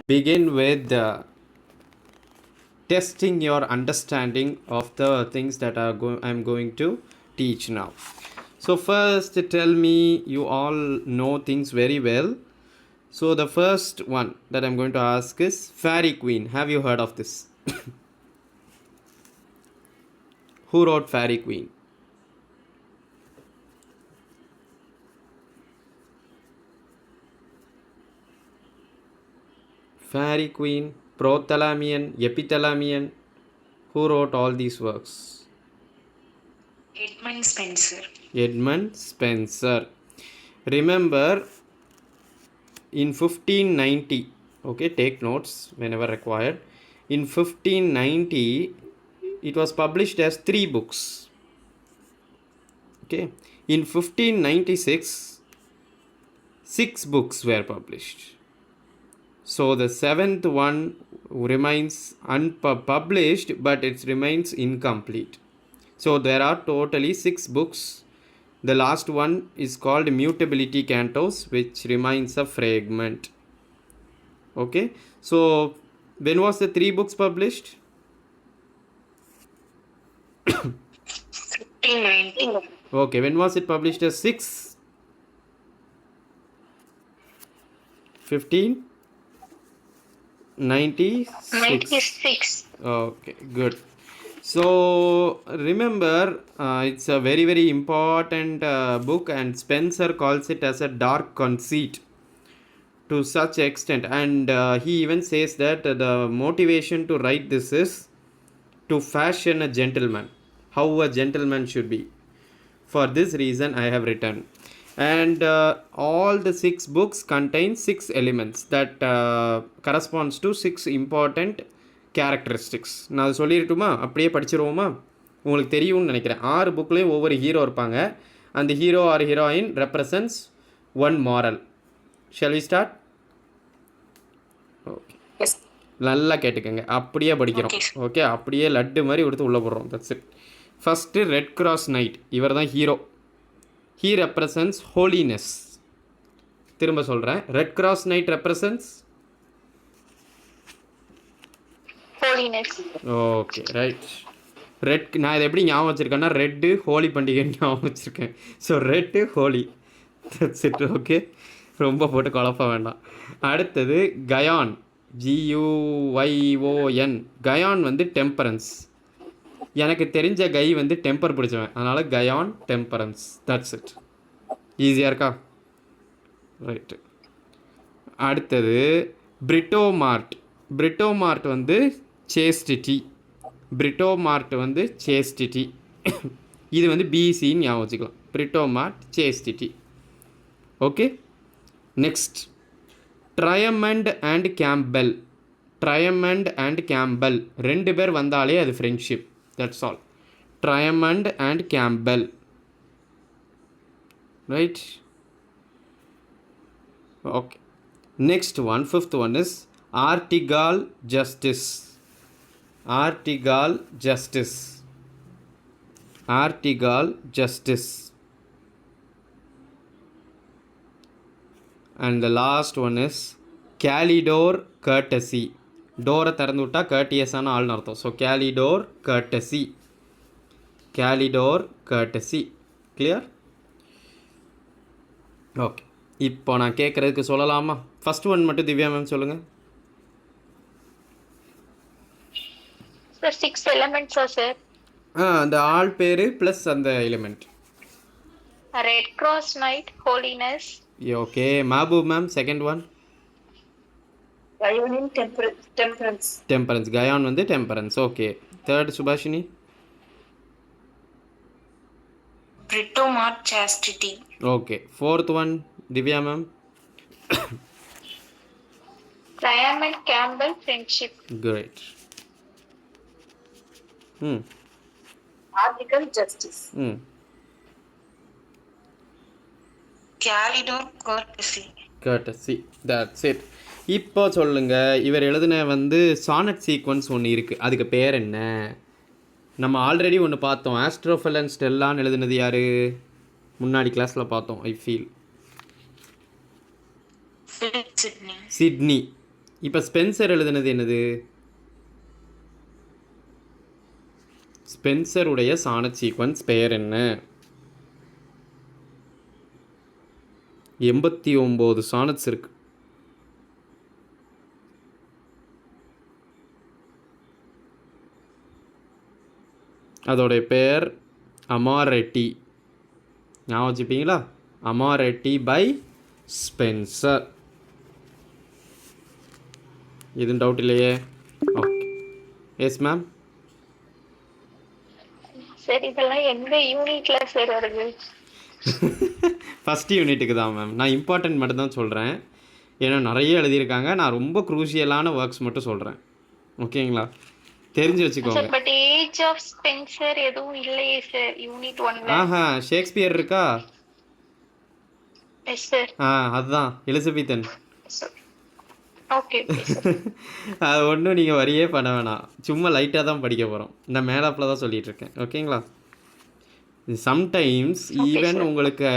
begin with testing your understanding of the things that I'm going to teach now. So first tell me, you all know things very well. So the first one that I'm going to ask is Fairy Queen. Have you heard of this? Who wrote Fairy Queen? Fairy Queen, Prothalamion, Epithalamion. Who wrote all these works? Edmund Spenser. Edmund Spenser. Remember, in 1590, okay, take notes whenever required. In 1590, it was published as 3 books. Okay, in 1596, 6 books were published. So the 7th one remains unpublished, but it remains incomplete. So there are totally 6 books. The last one is called Mutability Cantos, which remains a fragment. Okay, so when was the 3 books published? 1590. Okay, when was it published as 6? 96. Okay, good. So remember, it's a very very important book, and Spenser calls it as a dark conceit to such extent, and he even says that the motivation to write this is to fashion a gentleman, how a gentleman should be. For this reason I have written, and all the 6 books contain 6 elements that corresponds to 6 important characteristics. நான் அது சொல்லிடட்டுமா? அப்படியே படிச்சிருவோமா? உங்களுக்கு தெரியும்னு நினைக்கிறேன். 6 புக்லேயும் ஒவ்வொரு hero இருப்பாங்க. அந்த hero or heroine represents one moral. Shall we start? Okay, நல்லா கேட்டுக்கோங்க, அப்படியே படிக்கிறோம். ஓகே, அப்படியே லட்டு மாதிரி கொடுத்து உள்ளே போடுறோம். That's it. First red cross night, இவர் தான் ஹீரோ. He represents holiness. திரும்ப சொல்கிறேன், red cross night represents holiness. Okay, right. Red, நான் இதை எப்படி ஞாபகம் வச்சுருக்கேன்னா, ரெட்டு ஹோலி பண்டிகைன்னு ஞாபகம் வச்சுருக்கேன். So red Holi, that's it. Okay, ரொம்ப போட்டு குழப்ப வேண்டாம். அடுத்தது கயான், GUYON. கயான் வந்து டெம்பரன்ஸ். எனக்கு தெரிஞ்ச கை வந்து டெம்பர் பிடிச்சவன், அதனால் கயான் டெம்பரன்ஸ். That's it. ஈஸியாக இருக்கா? ரைட்டு. அடுத்தது பிரிட்டோமார்ட். பிரிட்டோமார்ட் வந்து சேஸ்டிட்டி. பிரிட்டோமார்ட் வந்து சேஸ்டிட்டி. இது வந்து பிசின்னு ஞாபகம் வச்சுக்கலாம். Britomart chastity. Okay, next Triamond and Cambell. Triamond and Cambell 2 பேர் வந்தாலே அது friendship. That's all. Triamond and Cambell. Right? Okay, next one, 5th one is Artigal Justice. Artigal Justice. Artigal Justice. And the last one is Calidor Courtesy. டோரை திறந்து விட்டால் கர்டியஸான ஆள்னு அர்த்தம். So Calidor Courtesy. Calidor Courtesy. Clear? Okay, இப்போ நான் கேட்குறதுக்கு சொல்லலாமா? ஃபஸ்ட் ஒன் மட்டும் திவ்யா மேம் சொல்லுங்கள். சார் 6 எலிமெண்ட்ஸா சார்? அந்த ஆள் பேர் ப்ளஸ் அந்த element. Red cross knight, holiness. Okay, Mahboob ma'am second one. கயானின் டெம்பரன்ஸ். டெம்பரன்ஸ், கயான் வந்து temperance. Okay, third Subhashini. Britomart chastity. Okay, fourth one Divya ma'am. Triamond Cambell friendship. Great. Artegall justice. Calidore courtesy. Courtesy. That's it. இப்போ சொல்லுங்கள், இவர் எழுதின வந்து sonnet sequence ஒன்று இருக்குது, அதுக்கு பேர் என்ன? நம்ம ஆல்ரெடி ஒன்று பார்த்தோம், ஆஸ்ட்ரோஃபெல் அண்ட் ஸ்டெல்லான்னு எழுதுனது யார்? முன்னாடி கிளாஸில் பார்த்தோம். I feel Sydney. சிட்னி. இப்போ ஸ்பென்சர் எழுதுனது என்னது? ஸ்பென்சருடைய சானட் சீக்வன்ஸ் பெயர் என்ன? 89 சானட்ஸ் இருக்கு. அதோடைய பெயர் அமாரெட்டி. ஞாபகம் வச்சுப்பீங்களா? அமாரெட்டி பை ஸ்பென்சர். எதுவும் டவுட் இல்லையே? ஓகே. Yes ma'am. சார் இதெல்லாம் எந்த யூனிட்ல சார் வருது? ஃபஸ்ட் யூனிட்டுக்கு தான் மேம். நான் இம்பார்ட்டன்ட் மட்டும் தான் சொல்கிறேன். ஏன்னா நிறைய எழுதியிருக்காங்க. நான் ரொம்ப குரூஷியலான ஒர்க்ஸ் மட்டும் சொல்கிறேன். ஓகேங்களா? தெரிஞ்சு வச்சுக்கோங்க. Sir but age of Spenser எதுவும் இல்லையே சார் யூனிட் 1ல. ஆஹா, ஷேக்ஸ்பியர் இருக்கா? Yes sir. அதுதான் எலிசபெத்தன். ஓகே. அது ஒன்றும் நீங்கள் வரியே பண்ண வேணாம். சும்மா லைட்டாக தான் படிக்க போகிறோம். நான் மேலாப்பில் தான் சொல்லிகிட்டு இருக்கேன். ஓகேங்களா? சம்டைம்ஸ் ஈவன் உங்களுக்கு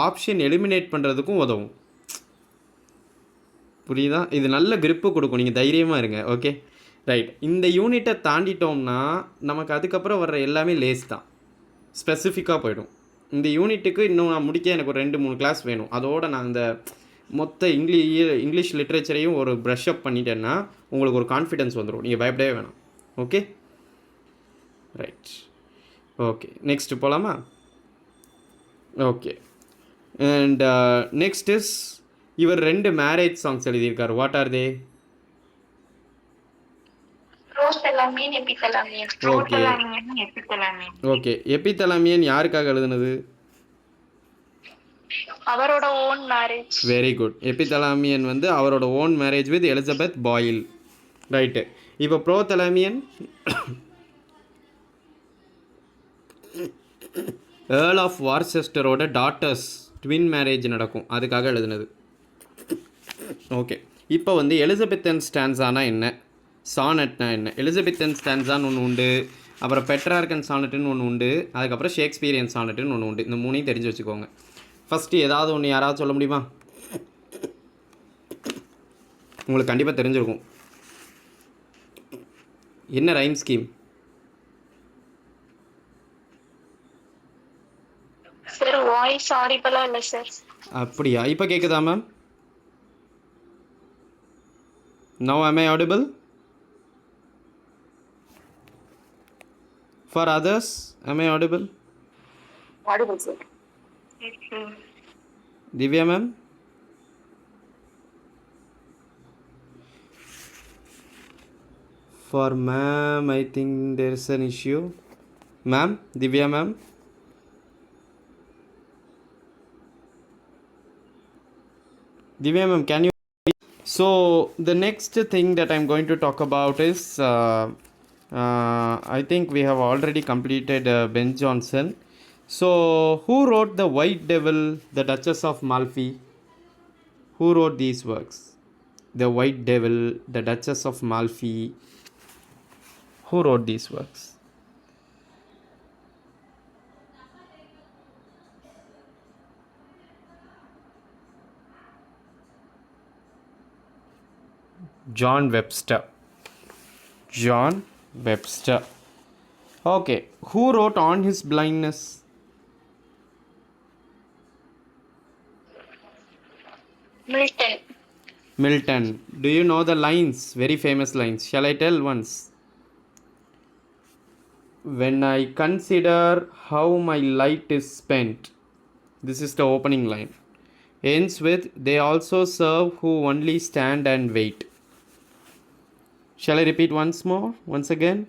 ஆப்ஷன் எலிமினேட் பண்ணுறதுக்கும் உதவும். புரியுதா? இது நல்ல grip கொடுக்கும். நீங்கள் தைரியமாக இருங்க. Okay right. இந்த யூனிட்டை தாண்டிட்டோம்னா நமக்கு அதுக்கப்புறம் வர்ற எல்லாமே லேஸ் தான், ஸ்பெசிஃபிக்காக போயிடும். இந்த யூனிட்டுக்கு இன்னும் நான் முடிக்க எனக்கு ஒரு 2-3 கிளாஸ் வேணும். அதோடு நான் இந்த மொத்த இங்கிலீஷ் லிட்ரேச்சரையும் ஒரு ப்ரஷ் அப் பண்ணிட்டேன்னா உங்களுக்கு ஒரு கான்ஃபிடென்ஸ் வந்துடும். நீங்கள் பயப்படவே வேணாம். Okay right. ஓகே நெக்ஸ்ட்டு போகலாமா? ஓகே. அண்ட் நெக்ஸ்ட் இஸ் இவர் 2 மேரேஜ் சாங்ஸ் எழுதியிருக்கார். What are they? Okay. Epithalamion யாருக்காக எழுதுனது? அவரோட own marriage. Very good. Epithalamion வந்து அவரோட own marriage with Elizabeth Boyle. Right. இப்போ ப்ரோதலாமியன் ஏர்ல் ஆஃப் வார்செஸ்டரோட டாட்டர்ஸ் ட்வின் மேரேஜ் நடக்கும், அதுக்காக எழுதுனது. ஓகே. இப்போ வந்து எலிசபெத்தன் ஸ்டான்ஸானா என்ன, சானட்னா என்ன? எலிசபெத்தன் ஸ்டான்ஸான்னு ஒன்று உண்டு, அப்புறம் பெட்ரார்கன் சானட்டுன்னு ஒன்று உண்டு, அதுக்கப்புறம் ஷேக்ஸ்பியரியன் சானட்டுன்னு ஒன்று உண்டு. இந்த 3ஐயும் தெரிஞ்சு வச்சுக்கோங்க. ஃபஸ்ட்டு ஏதாவது ஒன்று யாராவது சொல்ல முடியுமா? உங்களுக்கு கண்டிப்பாக தெரிஞ்சிருக்கும். என்ன ரைம் ஸ்கீம்? சார் வாய்ஸ் ஆடிபிளா இல்ல சார். அப்படியா? இப்போ கேட்குதா ma'am? Now am I audible? For others, am I audible? Audible sir. Divya ma'am? For ma'am, I think there is an issue. Ma'am, Divya ma'am? Divya ma'am, can you? So the next thing that I'm going to talk about is I think we have already completed Ben Jonson. So who wrote The White Devil, The Duchess of Malfi? Who wrote these works? The White Devil, The Duchess of Malfi. Who wrote these works? John Webster. John Webster. Okay. Who wrote On His Blindness? Milton. Milton. Do you know the lines? Very famous lines. Shall I tell once? When I consider how my light is spent. This is the opening line. Ends with, they also serve who only stand and wait. Shall I repeat once again?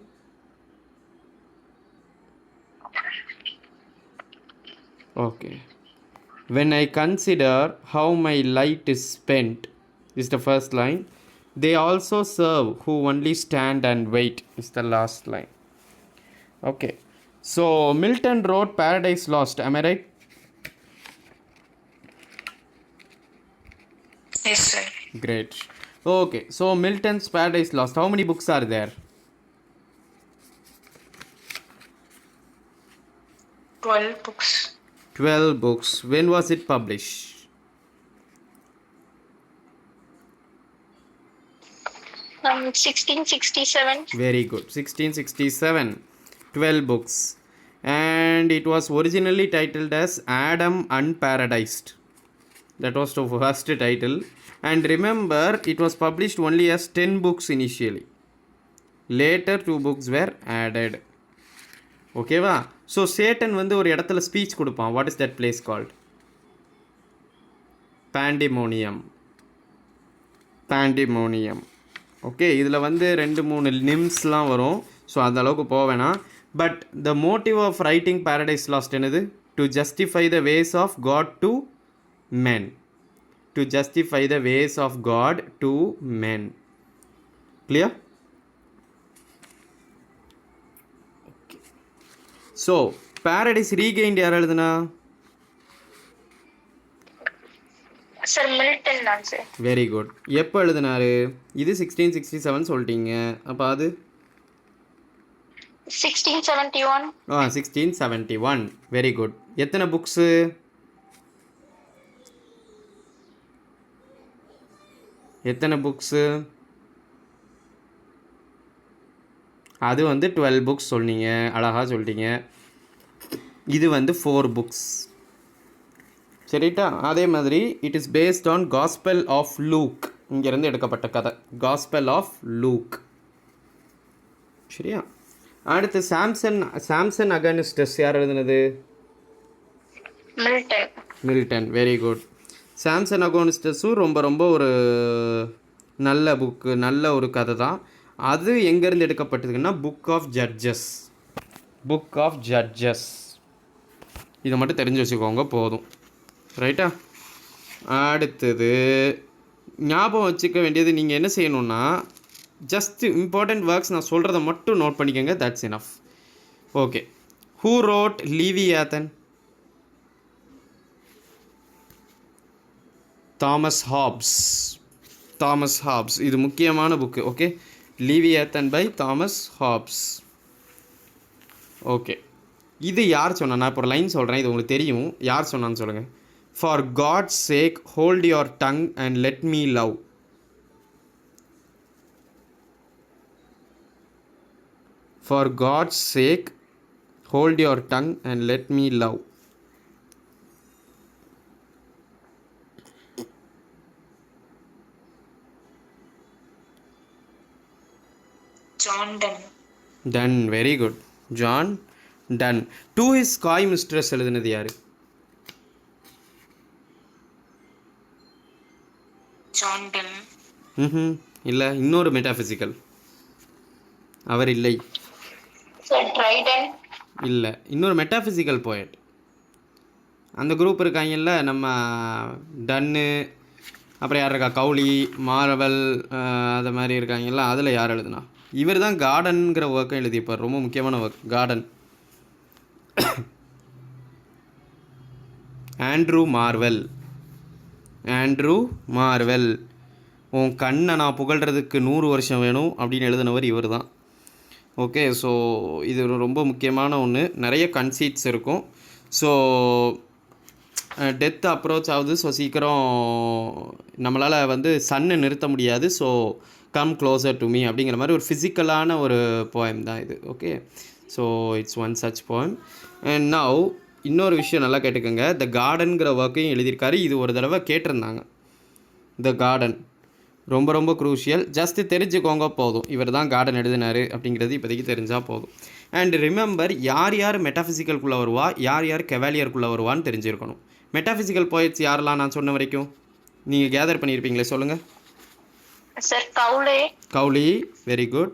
Okay. When I consider how my light is spent, is the first line. They also serve who only stand and wait, is the last line. Okay. So Milton wrote Paradise Lost, am I right? Yes sir. Great. Okay. So Milton's Paradise Lost, how many books are there? 12 books. 12 books. When was it published? 1667. Very good. 1667. 12 books. And it was originally titled as Adam Unparadised. That was the first title. And remember, it was published only as 10 books initially. Later 2 books were added. ஓகேவா? So Satan வந்து ஒரு இடத்துல speech கொடுப்பான். What is that place called? Pandemonium. Pandemonium. Okay, இதில் வந்து 2-3 நிம்ஸ்லாம் வரும். So அந்த அளவுக்கு போக வேணாம். But the motive of writing Paradise Lost என்னது? To justify the ways of God to men. To justify the ways of God to men. Clear? Okay. So, Paradise Regained யார் எழுதுனா? Sir, Milton தான் sir. Very good. எப்போ எழுதுனாரு? இது 1667 சொல்லிட்டீங்க. அப்போ அது 1671. 1671. Very good. எத்தனை புக்ஸு? எத்தனை புக்ஸு? அது வந்து 12 புக்ஸ் சொன்னீங்க. அழகாக சொல்லிட்டீங்க. இது வந்து 4 புக்ஸ். சரிட்டா? அதே மாதிரி it is based on Gospel of Luke. இங்கேருந்து எடுக்கப்பட்ட கதை காஸ்பெல் ஆஃப் லூக். சரியா? அடுத்து சாம்சன் அகனிஸ்டஸ் யார் எழுதுனது? மில்டன். Very good. சாம்சன் அகோனிஸ்டஸும் ரொம்ப ரொம்ப ஒரு நல்ல புக்கு, நல்ல ஒரு கதை தான். அது எங்கேருந்து எடுக்கப்பட்டதுன்னா Book of Judges. Book of Judges. இதை மட்டும் தெரிஞ்சு வச்சுக்கோங்க போதும். ரைட்டா? அடுத்தது ஞாபகம் வச்சுக்க வேண்டியது, நீங்கள் என்ன செய்யணுன்னா ஜஸ்ட் இம்பார்ட்டண்ட் ஒர்க்ஸ் நான் சொல்கிறத மட்டும் நோட் பண்ணிக்கோங்க. That's enough. Okay. Who wrote Leviathan? Thomas Hobbes. இது முக்கியமான book. Okay. Leviathan by Thomas Hobbes. Okay. இது யார் சொன்னா? நான் இப்போ ஒரு லைன் சொல்கிறேன், இது உங்களுக்கு தெரியும். யார் சொன்னான்னு சொல்லுங்கள். For God's sake hold your tongue and let me love. For God's sake hold your tongue and let me love. John Donne. Very good. John Donne. To his sky mistress எழுதுனது யாரு? John Donne. இல்லை, இன்னொரு metaphysical. அவர் இல்லை. Dryden. இல்லை, இன்னொரு metaphysical poet. அந்த group இருக்காங்கல்ல, நம்ம டன்னு, அப்புறம் யார் இருக்கா, கவுலி, மார்வல், அது மாதிரி இருக்காங்கல்ல, அதில் யார் எழுதுனா? இவர் தான் கார்டன்கிற ஒர்க்கும் எழுதியிருப்பார். ரொம்ப முக்கியமான ஒர்க் கார்டன். Andrew Marvel. உன் கண்ணை நான் புகழ்கிறதுக்கு 100 வருஷம் வேணும் அப்படின்னு எழுதினவர் இவர் தான். ஓகே. ஸோ இது ரொம்ப முக்கியமான ஒன்று. நிறைய கன்சீட்ஸ் இருக்கும். ஸோ டெத் அப்ரோச் ஆகுது. ஸோ சீக்கிரம் நம்மளால் வந்து சன்னை நிறுத்த முடியாது. So come closer to me அப்படிங்கிற மாதிரி ஒரு ஃபிசிக்கலான ஒரு போயம் தான் இது. Okay. So it's one such poem. And now இன்னொரு விஷயம் நல்லா கேட்டுக்கோங்க. த கார்டனுங்கிற ஒர்க்கையும் எழுதியிருக்காரு. இது ஒரு தடவை கேட்டிருந்தாங்க. த கார்டன் ரொம்ப ரொம்ப குரூஷியல். ஜஸ்ட்டு தெரிஞ்சுக்கோங்க போதும். இவர் தான் கார்டன் எழுதினார் அப்படிங்கிறது இப்போதைக்கு தெரிஞ்சால் போதும். அண்ட் ரிமெம்பர், யார் மெட்டாஃபிசிக்கல்குள்ளே வருவா, யார் கெவாலியருக்குள்ளே வருவான்னு தெரிஞ்சிருக்கணும். மெட்டாஃபிசிக்கல் போயட்ஸ் யாரெல்லாம் நான் சொன்ன வரைக்கும் நீங்கள் கேதர் பண்ணியிருப்பீங்களே, சொல்லுங்கள். Sir Cowley. Very good.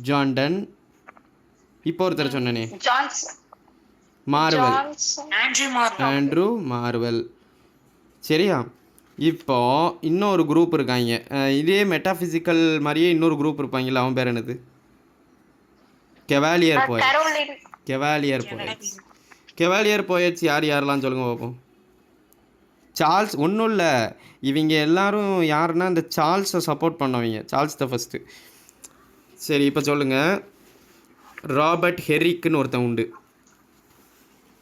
John Donne. இப்போ ஒருத்தர் சொன்னனே, ஆண்ட்ரூ மார்வெல். சரியா? இப்போ இன்னொரு குரூப் இருக்காங்க. இதே மெட்டாஃபிசிக்கல் மாதிரியே இன்னொரு குரூப் இருப்பாங்கல்ல, அவன் பேர் என்னது? கெவாலியர் போயட்ஸ் யாரெல்லாம் சொல்லுங்கள் பார்ப்போம். சார்ல்ஸ். ஒன்றும் இல்லை, இவங்க எல்லாரும் யாருன்னா இந்த சார்ல்ஸை சப்போர்ட் பண்ணவங்க. Charles the first. சரி, இப்போ சொல்லுங்கள். ராபர்ட் ஹெரிக்குன்னு ஒருத்தன் உண்டு.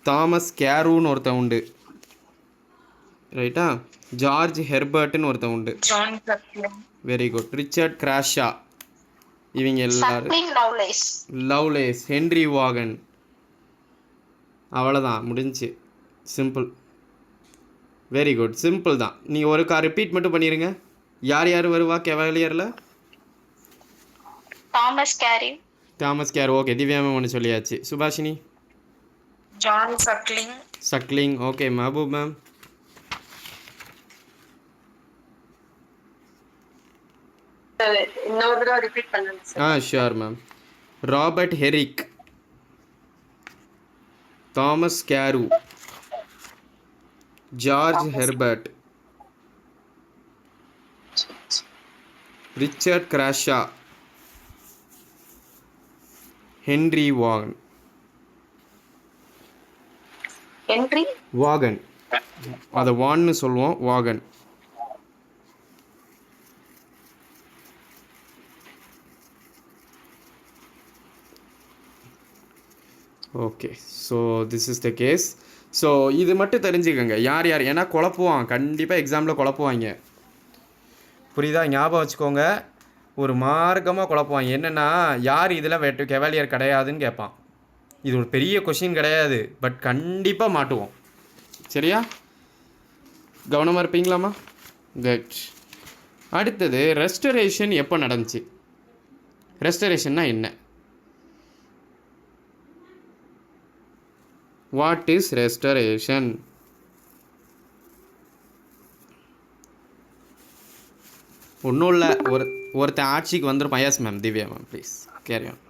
தாமஸ் கேரூன்னு ஒருத்தன் உண்டு. ரைட்டா? ஜார்ஜ் ஹெர்பர்ட்னு ஒருத்தன் உண்டு. John suckling. Very good. Richard Crashaw. இவங்க எல்லாரும். Suckling Lovelace. Lovelace. Henry Vaughan. அவ்வளோதான், முடிஞ்சு. சிம்பிள். வெரி குட், சிம்பிள் தான். நீங்கள் ஒருக்கா ரிப்பீட் மட்டும் பண்ணிடுங்க. யார் யார் வருவா கெவாலியரில்? Thomas Carew. Thomas Carew, okay. Divya ma'am ஒன்று சொல்லியாச்சு. Subhashini? John Suckling. Suckling, okay. Mahboob ma'am? இன்னொரு தடவை ரிப்பீட் பண்ணுங்க. Sure ma'am. Robert Herrick. Thomas Carew. George Herbert. Richard Crashaw. Henry Vaughan. Henry Vaughan, அதை வான்னு சொல்லுவோம். Vaughan. Okay, so this is the case. So இது மட்டும் தெரிஞ்சுக்கோங்க யார் யார், ஏன்னா குழப்புவான், கண்டிப்பாக எக்ஸாமில் குழப்புவாங்க. புரியுதா? ஞாபகம் வச்சுக்கோங்க. ஒரு மார்க்கமாக குழப்புவாங்க. என்னென்னா, யார் இதில் கெவாலியர் கிடையாதுன்னு கேட்பான். இது ஒரு பெரிய கொஷின் கிடையாது, பட் கண்டிப்பாக மாட்டுவோம். சரியா? கவனமாக இருப்பீங்களாம்மா? குட். அடுத்தது, ரெஸ்டரேஷன் எப்போ நடந்துச்சு? ரெஸ்டரேஷன்னா என்ன? What is restoration? ஒன்றும் இல்லை, ஒருத்தன் ஆட்சிக்கு வந்துருப்பான். Yes ma'am. Divya ma'am please carry on.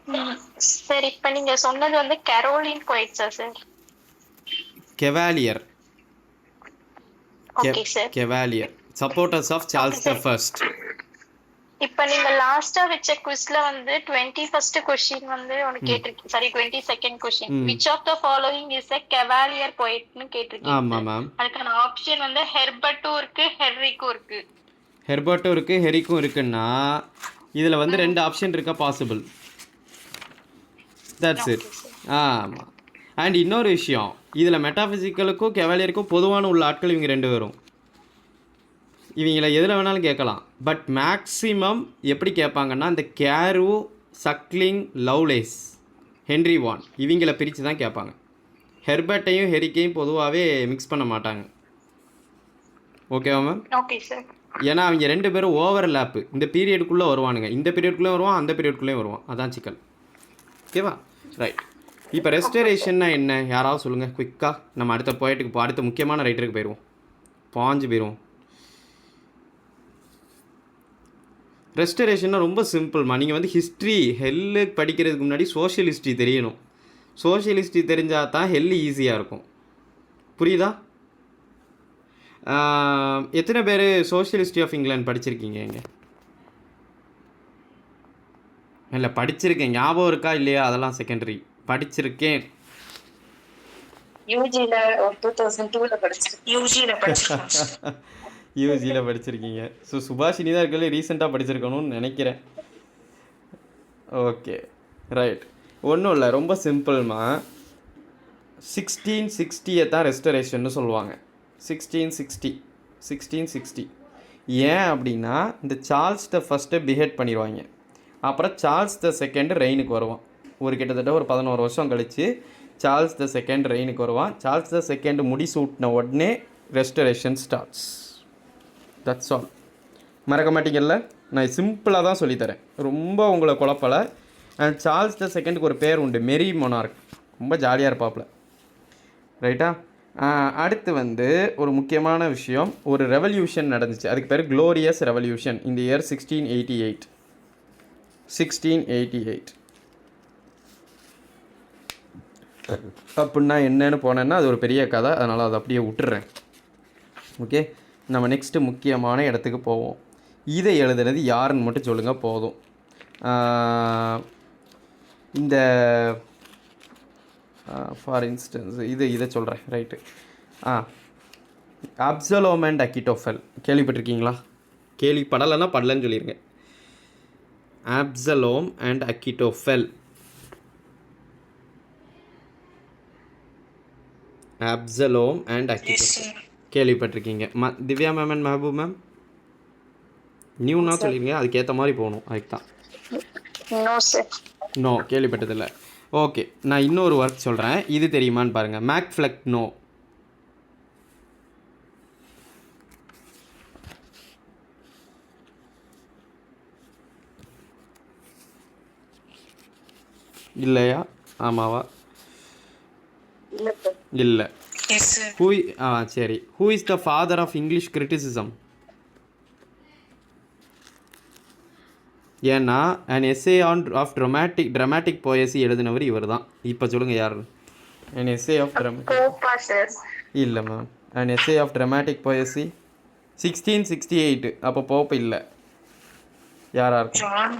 Sir, இப்போ நீங்கள் சொன்னது வந்து கரோலின் கோயிட்ஸா sir? Cavalier. Okay sir. Cavalier, supporters of Charles the first. இப்போ நீங்க லாஸ்டா வச்ச குவிஸ்ல வந்து 21st क्वेश्चन வந்து உனக்கு கேட்டிருக்கீங்க. Sorry, 22nd question. which of the following is a cavalier poet னு கேட்டிருக்கீங்க. ஆமா மேம். அதுக்கான ஆப்ஷன் வந்து ஹெர்பர்ட்டும் இருக்கு, ஹெர்ரிக்கும் இருக்கு. ஹெர்பர்ட்டும் இருக்கு, ஹெரிக்கும் இருக்குன்னா இதுல வந்து ரெண்டு ஆப்ஷன் இருக்கா பாசிபிள். That's it. ஆமாம். அண்ட் இன்னொரு விஷயம், இதில் மெட்டாஃபிசிக்கலுக்கும் கெவாலியருக்கும் பொதுவான உள்ள ஆட்கள் இவங்க ரெண்டு பேரும். இவங்கள எதில் வேணாலும் கேட்கலாம், பட் மேக்ஸிமம் எப்படி கேட்பாங்கன்னா இந்த கேரு, சக்லிங், லவ்லேஸ், ஹென்ரி வான் இவங்கள பிரித்து தான் கேட்பாங்க. ஹெர்பர்ட்டையும் ஹெரிக்கையும் பொதுவாகவே மிக்ஸ் பண்ண மாட்டாங்க. ஓகேவா மேம்? Okay sir. ஏன்னா அவங்க ரெண்டு பேரும் ஓவர்லேப்பு. இந்த பீரியடுக்குள்ளே வருவானுங்க, இந்த பீரியடுக்குள்ளே வருவான், அந்த பீரியடுக்குள்ளேயும் வருவான். அதான் சிக்கல். ஓகேவா? ரைட். இப்போ ரெஸ்டரேஷன்னா என்ன, யாராவது சொல்லுங்கள் குயிக்காக. நம்ம அடுத்த போய்ட்டுக்கு அடுத்த முக்கியமான ரைட்டருக்கு போயிடுவோம். பாஞ்சு போயிடுவோம். ரெஸ்டரேஷன்னா ரொம்ப சிம்பிள்மா. நீங்கள் வந்து ஹிஸ்ட்ரி ஹெல்லு படிக்கிறதுக்கு முன்னாடி சோஷியல் ஹிஸ்ட்ரி தெரியணும். சோஷியல் ஹிஸ்ட்ரி தெரிஞ்சால் தான் ஹெல்லு ஈஸியாக இருக்கும். புரியுதா? எத்தனை பேர் சோஷியல் ஹிஸ்ட்ரி ஆஃப் இங்கிலாந்து படிச்சிருக்கீங்க? இங்கே இல்லை படிச்சிருக்கேன், ஞாபகம் இருக்கா இல்லையா அதெல்லாம் செகண்டரி. படிச்சிருக்கேன். யூஜியில் 2002ல் படிச்சிருக்கேன். யூஜியில் படிச்சிருக்கீங்க. ஸோ சுபாஷினி தான் இருக்கல ரீசெண்டாக படிச்சிருக்கணும்னு நினைக்கிறேன். Okay right. ஒன்றும் இல்லை, ரொம்ப சிம்பிள்மா. 1660 தான் ரெஸ்டரேஷன்னு சொல்லுவாங்க. 1660 ஏன் அப்படின்னா இந்த சார்ல்ஸ் த ஃபஸ்ட்டு பிஹேட் பண்ணிடுவாங்க. அப்புறம் சார்ல்ஸ் த செகண்ட் ரெயினுக்கு வருவான். ஒரு கிட்டத்தட்ட ஒரு 11 வருஷம் கழித்து சார்ல்ஸ் த செகண்ட் ரெயினுக்கு வருவான். சார்ல்ஸ் த செகண்ட் முடிசூட்டின உடனே ரெஸ்டரேஷன் ஸ்டார்ட்ஸ். That's all. மறக்க மாட்டீங்கல்ல? நான் சிம்பிளாக தான் சொல்லித்தரேன், ரொம்ப உங்களை குழப்பலை. அண்ட் சார்ல்ஸ் த செகண்டுக்கு ஒரு பேர் உண்டு, மெரி மொனார்க். ரொம்ப ஜாலியாக இருப்பாப்புல. ரைட்டா? அடுத்து வந்து ஒரு முக்கியமான விஷயம், ஒரு ரெவல்யூஷன் நடந்துச்சு. அதுக்கு பேர் க்ளோரியஸ் ரெவல்யூஷன் இந்த இயர் 1688. அப்படின்னா என்னன்னு போனேன்னா அது ஒரு பெரிய கதை, அதனால் அதை அப்படியே விட்டுறேன். ஓகே, நம்ம நெக்ஸ்ட்டு முக்கியமான இடத்துக்கு போவோம். இதை எழுதுனது யாருன்னு மட்டும் சொல்லுங்கள் போதும். இந்த ஃபார் இன்ஸ்டன்ஸ் இதை சொல்கிறேன். ரைட்டு. அப்சலோம் அண்ட் அக்கிட்டோஃபெல் கேள்விப்பட்டிருக்கீங்களா? கேள்விப்படலைன்னா படலன்னு சொல்லிடுங்க. Absalom and Achitophel. Absalom and Achitophel கேள்விப்பட்டிருக்கீங்க. Divya ma'am and Mahboob ma'am நியூனா சொல்லிருங்க, அதுக்கேற்ற மாதிரி போகணும். அதுக்கு தான். No sir. நோ, கேள்விப்பட்டதில்லை. ஓகே, நான் இன்னொரு ஒர்க் சொல்கிறேன், இது தெரியுமான்னு பாருங்கள். Mac Flecknoe. இல்லையா? ஆமாவா? இல்லை. சரி. Who is the father of English criticism? ஏன்னா an essay on of dramatic poesy எழுதினவர் இவர் தான். இப்போ சொல்லுங்கள் யார்? அன் எஸ்ஏ ஆஃப் ட்ராமாட்டிக் இல்லை ma'am. An essay of dramatic போயசி 1668. அப்போ போப் இல்லை. யாரா இருக்கும்?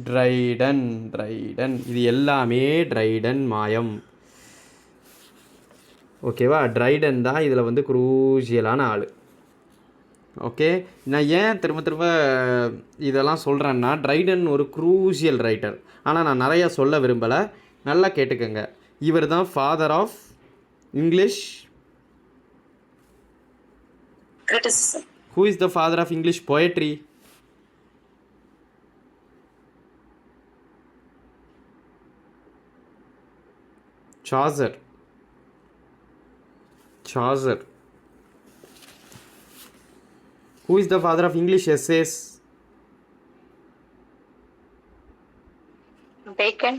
ட்ரைடன். இது எல்லாமே ட்ரைடன் மாயம். ஓகேவா? ட்ரைடன் தான் இதில் வந்து குரூஷியலான ஆள். ஓகே, நான் ஏன் திரும்ப இதெல்லாம் சொல்கிறேன்னா, ட்ரைடன் ஒரு குரூஷியல் ரைட்டர். ஆனால் நான் நிறையா சொல்ல விரும்பலை, நல்லா கேட்டுக்கோங்க. இவர் தான் father of English criticism. Who is the father of English poetry? Chaucer. Who is the father of English essays? Bacon.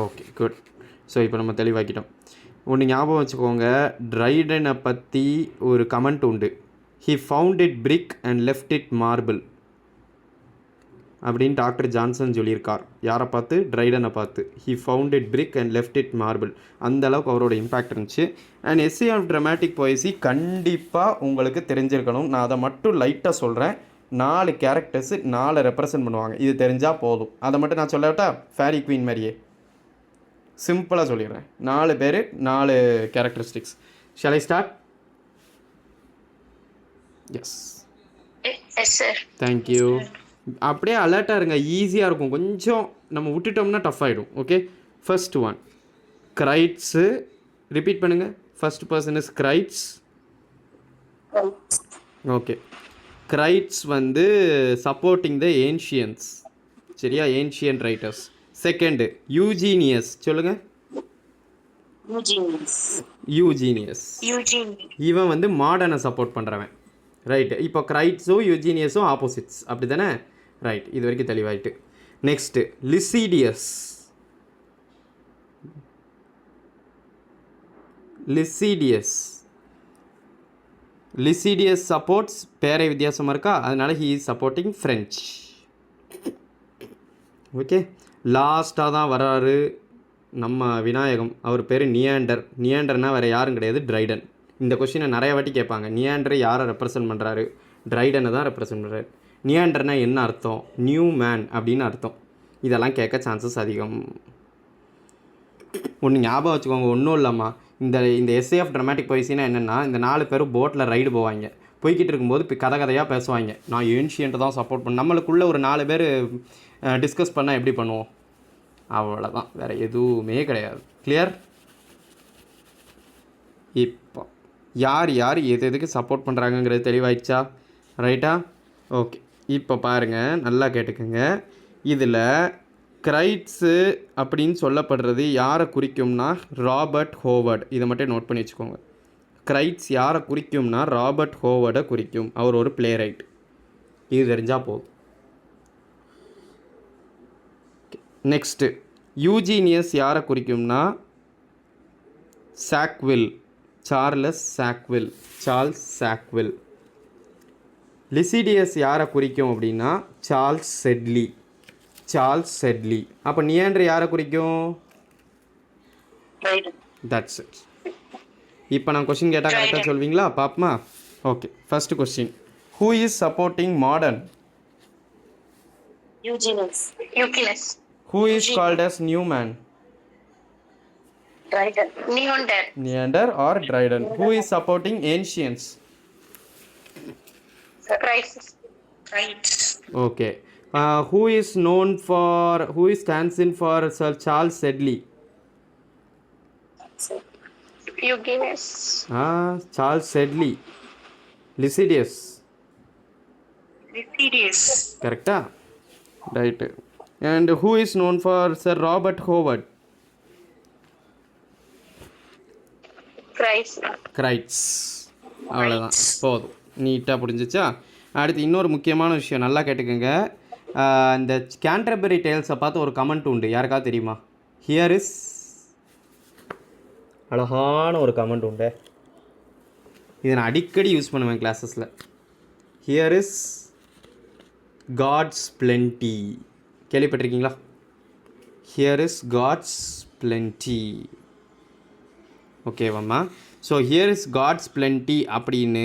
Okay, good. So இப்போ நம்ம தெளிவாக்கிட்டோம். ஒன்று ஞாபகம் வச்சுக்கோங்க, ட்ரைடனை பற்றி ஒரு கமெண்ட் உண்டு. He found it brick and left it marble அப்படின்னு doctor Johnson சொல்லியிருக்கார். யாரை பார்த்து? ட்ரைடனை பார்த்து. He found it brick and left it marble. அந்தளவுக்கு அவரோட இம்பேக்ட் இருந்துச்சு. And essay of dramatic poesy கண்டிப்பாக உங்களுக்கு தெரிஞ்சிருக்கணும். நான் அதை மட்டும் லைட்டாக சொல்கிறேன். 4 கேரக்டர்ஸு 4 ரெப்ரசன்ட் பண்ணுவாங்க. இது தெரிஞ்சால் போதும். அதை மட்டும் நான் சொல்லவிட்டா? ஃபேரி குவீன் மாதிரியே சிம்பிளாக சொல்லிடுறேன். 4 பேர் 4 characteristics. Shall I start? Yes sir. Thank you. அப்படியே அலர்ட்டாக இருங்க, ஈஸியாக இருக்கும். கொஞ்சம் நம்ம விட்டுட்டோம்னா டஃப் ஆகிடும். Okay, first one Crites. Repeat பண்ணுங்கள். First person is Crites. Okay, Crites வந்து சப்போர்ட்டிங் த ஏன்ஷியன்ஸ். சரியா? Ancient writers. Second Eugenius. சொல்லுங்கள். யூஜீனியஸ். இவன் வந்து மாடர்னை சப்போர்ட் பண்ணுறவன். ரைட்டு. இப்போ கிரைட்ஸும் யூஜீனியஸும் ஆப்போசிட்ஸ், அப்படி தானே? ரைட், இது வரைக்கும் தெளிவாயிட்டு. நெக்ஸ்ட்டு லிசிடியஸ். சப்போர்ட்ஸ், பேரை வித்தியாசமாக இருக்கா, அதனால he is supporting French. Okay, லாஸ்ட்டாக தான் வராரு நம்ம விநாயகம். அவர் பேர் நியாண்டர்னா வேறு யாரும் கிடையாது, ட்ரைடன். இந்த கொஷினை நிறைய வாட்டி கேட்பாங்க. நியாண்டர் யாரை ரெப்ரசன்ட் பண்ணுறாரு? ட்ரைடனை தான் ரெப்ரசன்ட் பண்ணுறாரு. நியாண்டர்னா என்ன அர்த்தம்? நியூ மேன் அப்படின்னு அர்த்தம். இதெல்லாம் கேட்க சான்சஸ் அதிகம். ஒன்று ஞாபகம் வச்சுக்கோங்க, ஒன்றும் இல்லாமல் இந்த எஸ்ஏ ஆஃப் ட்ராமாட்டிக் போய்ஸினா என்னென்னா, இந்த 4 பேரும் போட்டில் ரைடு போவாங்க. போய்கிட்டு இருக்கும்போது இப்போ கதையாக பேசுவாங்க. நான் ஏன்ஷியன்ட்டு தான் சப்போர்ட் பண்ண. நம்மளுக்குள்ளே ஒரு 4 பேர் டிஸ்கஸ் பண்ணால் எப்படி பண்ணுவோம்? அவ்வளோதான், வேறு எதுவுமே கிடையாது. கிளியர்? இப்போ யார் எதுக்கு சப்போர்ட் பண்ணுறாங்கங்கிறது தெளிவாயிடுச்சா? ரைட்டா? ஓகே, இப்போ பாருங்கள், நல்லா கேட்டுக்கோங்க. இதில் கிரைட்ஸு அப்படின்னு சொல்லப்படுறது யாரை குறிக்கும்னா ராபர்ட் ஹோவர்ட். இதை மட்டும் நோட் பண்ணி வச்சுக்கோங்க. கிரைட்ஸ் யாரை குறிக்கும்னா ராபர்ட் ஹோவர்டை குறிக்கும். அவர் ஒரு பிளே ரைட். இது தெரிஞ்சால் போதும். நெக்ஸ்ட்டு யூஜீனியஸ் யாரை குறிக்கும்னா சார்ல்ஸ் சாக்வில். லிசிடியஸ் யாரை குறிக்கும் அப்படின்னா சார்ல்ஸ் செட்லி. அப்போ நியாண்டர் யாரை குறிக்கும்? That's it. இப்போ நான் கொஸ்டின் கேட்டால் கரெக்டாக சொல்வீங்களா? பாப்பமா? Okay, first question. Who is supporting modern? Eugenius. Who is called as new man? Neander or Dryden. Who is supporting ancients? Christ. Okay. Who stands in for Sir Charles Sedley? யூகேஎஸ். Charles Hedley. Lisideius. கரெக்டா? Right. And who is known for Sir Robert Howard? Crites. அவ்வளோதான், போதும், நீட்டாக புரிஞ்சிச்சா? அடுத்து இன்னொரு முக்கியமான விஷயம், நல்லா கேட்டுக்கோங்க. இந்த கேன்டர்பரி டேல்ஸை பார்த்து ஒரு கமெண்ட் உண்டு, யாருக்காவது தெரியுமா? ஹியர் இஸ், அழகான ஒரு கமெண்ட் உண்டு, இதை நான் அடிக்கடி யூஸ் பண்ணுவேன் கிளாஸஸில். Here is God's plenty. கேள்விப்பட்டிருக்கீங்களா? Here is God's plenty. ஓகேவாம்மா? So here is God's plenty அப்படின்னு